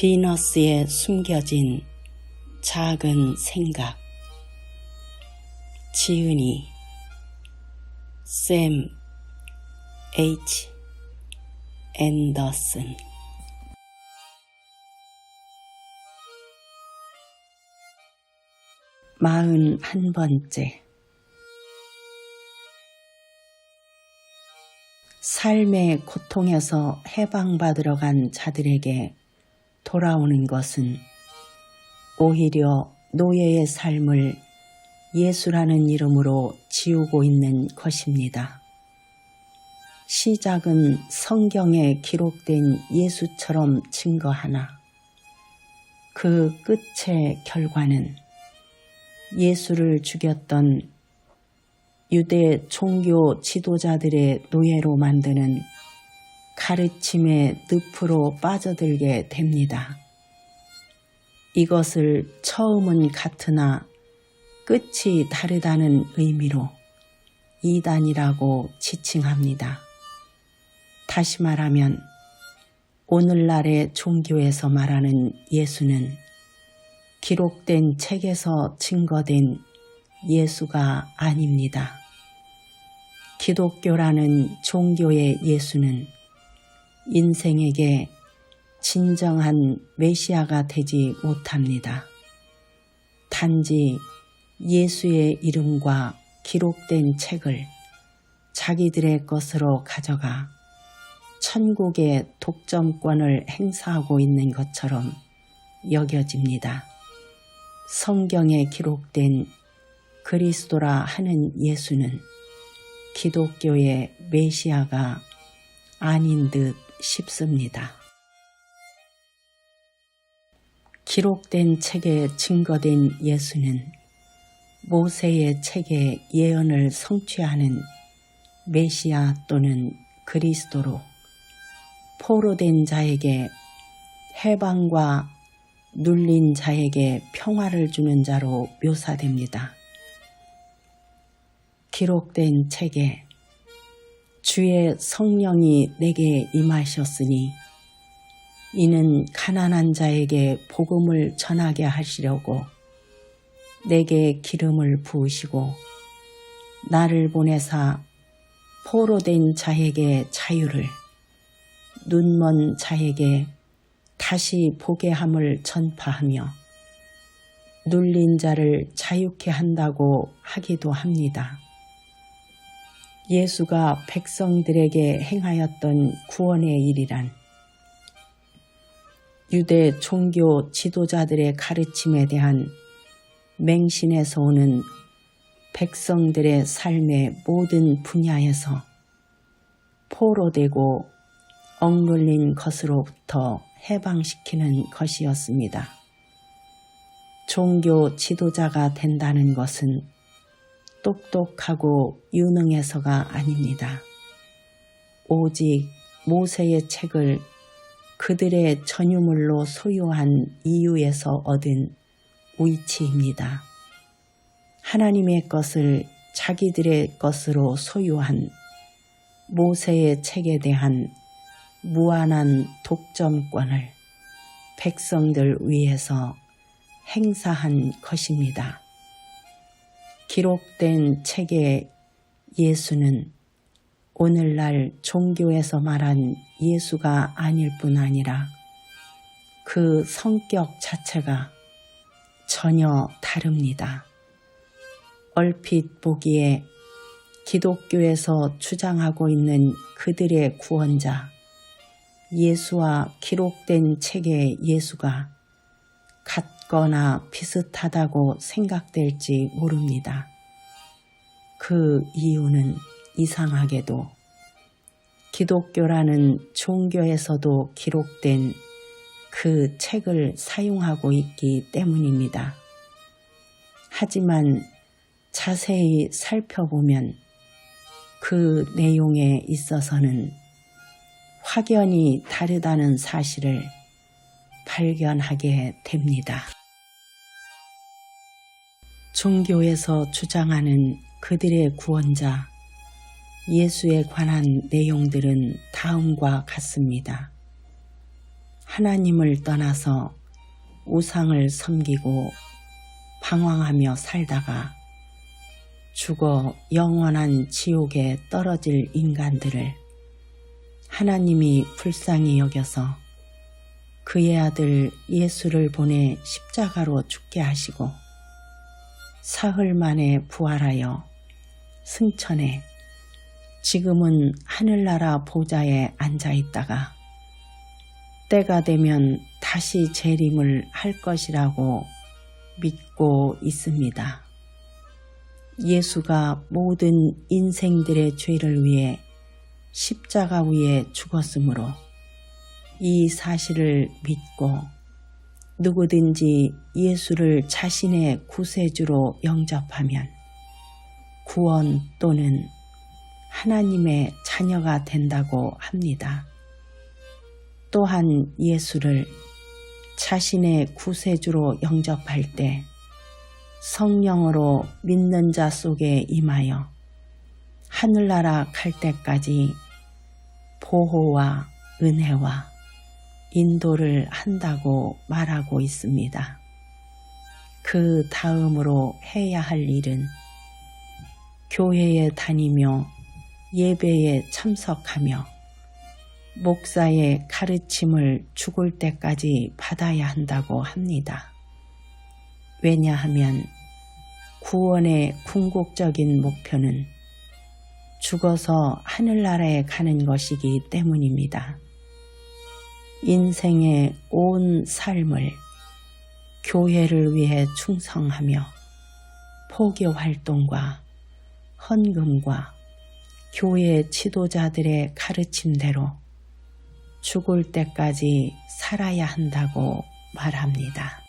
비너스에 숨겨진 작은 생각. 지은이 샘 H. 앤더슨. 41번째. 삶의 고통에서 해방받으러 간 자들에게 돌아오는 것은 오히려 노예의 삶을 예수라는 이름으로 지우고 있는 것입니다. 시작은 성경에 기록된 예수처럼 증거하나 그 끝의 결과는 예수를 죽였던 유대 종교 지도자들의 노예로 만드는 가르침의 늪으로 빠져들게 됩니다. 이것을 처음은 같으나 끝이 다르다는 의미로 이단이라고 지칭합니다. 다시 말하면 오늘날의 종교에서 말하는 예수는 기록된 책에서 증거된 예수가 아닙니다. 기독교라는 종교의 예수는 인생에게 진정한 메시아가 되지 못합니다. 단지 예수의 이름과 기록된 책을 자기들의 것으로 가져가 천국의 독점권을 행사하고 있는 것처럼 여겨집니다. 성경에 기록된 그리스도라 하는 예수는 기독교의 메시아가 아닌 듯 싶습니다. 기록된 책에 증거된 예수는 모세의 책의 예언을 성취하는 메시아 또는 그리스도로 포로된 자에게 해방과 눌린 자에게 평화를 주는 자로 묘사됩니다. 기록된 책에 주의 성령이 내게 임하셨으니 이는 가난한 자에게 복음을 전하게 하시려고 내게 기름을 부으시고 나를 보내사 포로된 자에게 자유를 눈먼 자에게 다시 보게 함을 전파하며 눌린 자를 자유케 한다고 하기도 합니다. 예수가 백성들에게 행하였던 구원의 일이란 유대 종교 지도자들의 가르침에 대한 맹신에서 오는 백성들의 삶의 모든 분야에서 포로되고 억눌린 것으로부터 해방시키는 것이었습니다. 종교 지도자가 된다는 것은 똑똑하고 유능해서가 아닙니다. 오직 모세의 책을 그들의 전유물로 소유한 이유에서 얻은 위치입니다. 하나님의 것을 자기들의 것으로 소유한 모세의 책에 대한 무한한 독점권을 백성들 위해서 행사한 것입니다. 기록된 책의 예수는 오늘날 종교에서 말한 예수가 아닐 뿐 아니라 그 성격 자체가 전혀 다릅니다. 얼핏 보기에 기독교에서 주장하고 있는 그들의 구원자 예수와 기록된 책의 예수가 같거나 비슷하다고 생각될지 모릅니다. 그 이유는 이상하게도 기독교라는 종교에서도 기록된 그 책을 사용하고 있기 때문입니다. 하지만 자세히 살펴보면 그 내용에 있어서는 확연히 다르다는 사실을 발견하게 됩니다. 종교에서 주장하는 그들의 구원자 예수에 관한 내용들은 다음과 같습니다. 하나님을 떠나서 우상을 섬기고 방황하며 살다가 죽어 영원한 지옥에 떨어질 인간들을 하나님이 불쌍히 여겨서 그의 아들 예수를 보내 십자가로 죽게 하시고 사흘 만에 부활하여 승천해 지금은 하늘나라 보좌에 앉아 있다가 때가 되면 다시 재림을 할 것이라고 믿고 있습니다. 예수가 모든 인생들의 죄를 위해 십자가 위에 죽었으므로 이 사실을 믿고 누구든지 예수를 자신의 구세주로 영접하면 구원 또는 하나님의 자녀가 된다고 합니다. 또한 예수를 자신의 구세주로 영접할 때 성령으로 믿는 자 속에 임하여 하늘나라 갈 때까지 보호와 은혜와 인도를 한다고 말하고 있습니다. 그 다음으로 해야 할 일은 교회에 다니며 예배에 참석하며 목사의 가르침을 죽을 때까지 받아야 한다고 합니다. 왜냐하면 구원의 궁극적인 목표는 죽어서 하늘나라에 가는 것이기 때문입니다. 인생의 온 삶을 교회를 위해 충성하며 포교 활동과 헌금과 교회 지도자들의 가르침대로 죽을 때까지 살아야 한다고 말합니다.